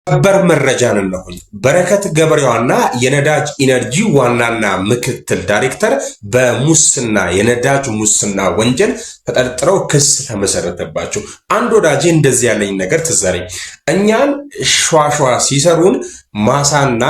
ሰበር መረጃን እነሆኝ። በረከት ገበሬዋና የነዳጅ ኢነርጂ ዋናና ምክትል ዳይሬክተር በሙስና የነዳጅ ሙስና ወንጀል ተጠርጥረው ክስ ተመሰረተባቸው። አንድ ወዳጄ እንደዚህ ያለኝ ነገር ትዘረኝ። እኛን ሸዋሸዋ ሲሰሩን ማሳና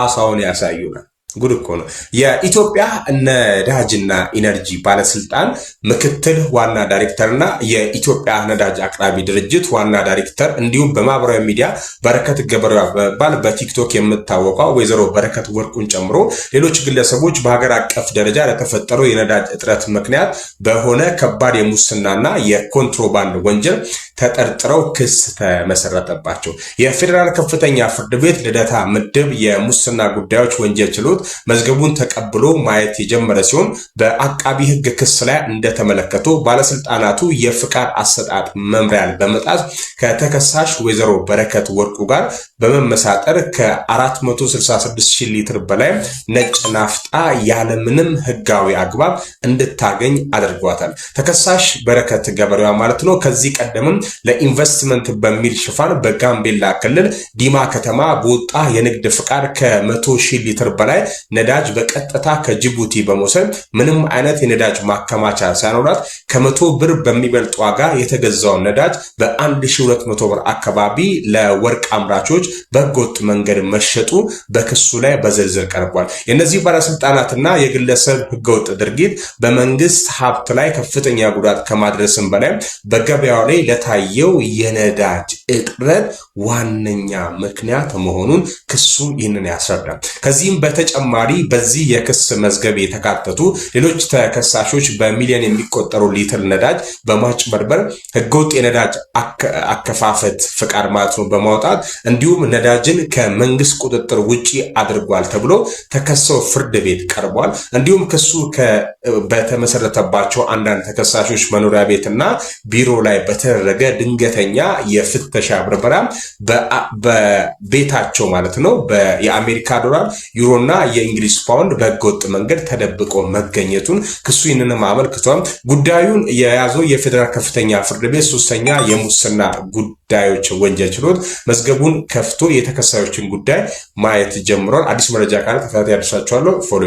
አሳውን ያሳዩናል። ጉድ እኮ ነው። የኢትዮጵያ ነዳጅና ኢነርጂ ባለስልጣን ምክትል ዋና ዳይሬክተርና የኢትዮጵያ ነዳጅ አቅራቢ ድርጅት ዋና ዳይሬክተር እንዲሁም በማህበራዊ ሚዲያ በረከት ገበሬዋ በመባል በቲክቶክ የምታወቀው ወይዘሮ በረከት ወርቁን ጨምሮ ሌሎች ግለሰቦች በሀገር አቀፍ ደረጃ ለተፈጠረው የነዳጅ እጥረት ምክንያት በሆነ ከባድ የሙስናና የኮንትሮባንድ ወንጀል ተጠርጥረው ክስ ተመሰረተባቸው። የፌዴራል ከፍተኛ ፍርድ ቤት ልደታ ምድብ የሙስና ጉዳዮች ወንጀል ችሎት መዝገቡን ተቀብሎ ማየት የጀመረ ሲሆን በአቃቢ ሕግ ክስ ላይ እንደተመለከቱ ባለስልጣናቱ የፍቃድ አሰጣጥ መምሪያን በመጣስ ከተከሳሽ ወይዘሮ በረከት ወርቁ ጋር በመመሳጠር ከ466,000 ሊትር በላይ ነጭ ናፍጣ ያለምንም ህጋዊ አግባብ እንድታገኝ አድርጓታል። ተከሳሽ በረከት ገበሬዋ ማለት ነው ከዚህ ቀደምም ለኢንቨስትመንት በሚል ሽፋን በጋምቤላ ክልል ዲማ ከተማ በወጣ የንግድ ፍቃድ ከ100,000 ሊትር በላይ ነዳጅ በቀጥታ ከጅቡቲ በመውሰድ ምንም አይነት የነዳጅ ማከማቻ ሳይኖራት ከ100 ብር በሚበልጥ ዋጋ የተገዛውን ነዳጅ በ1200 ብር አካባቢ ለወርቅ አምራቾች በህገወጥ መንገድ መሸጡ በክሱ ላይ በዝርዝር ቀርቧል። የእነዚህ ባለስልጣናትና የግለሰብ ህገወጥ ድርጊት በመንግስት ሀብት ላይ ከፍተኛ ጉዳት ከማድረስም በላይ በገበያው ላይ ለታየው የነዳጅ እጥረት ዋነኛ ምክንያት መሆኑን ክሱ ይህንን ያስረዳል። ከዚህም በተጨማሪ በዚህ የክስ መዝገብ የተካተቱ ሌሎች ተከሳሾች በሚሊዮን የሚቆጠሩ ሊትር ነዳጅ በማጭበርበር ህገወጥ የነዳጅ አከፋፈት ፍቃድ ማለት ነው በማውጣት እንዲሁም ነዳጅን ከመንግስት ቁጥጥር ውጪ አድርጓል ተብሎ ተከሰው ፍርድ ቤት ቀርቧል። እንዲሁም ክሱ በተመሰረተባቸው አንዳንድ ተከሳሾች መኖሪያ ቤትና ቢሮ ላይ በተደረገ ድንገተኛ የፍተሻ ብርበራ በቤታቸው ማለት ነው የአሜሪካ ዶላር፣ ዩሮና የእንግሊዝ ፓውንድ በህገወጥ መንገድ ተደብቆ መገኘቱን ክሱ ይህንንም አመልክቷል። ጉዳዩን የያዘው የፌዴራል ከፍተኛ ፍርድ ቤት 3ኛ የሙስና ጉዳዮች ወንጀል ችሎት መዝገቡን ከፍቶ የተከሳዮችን ጉዳይ ማየት ጀምሯል። አዲስ መረጃ ካለ ተከታታይ ያደርሳችኋለሁ። ፎሎ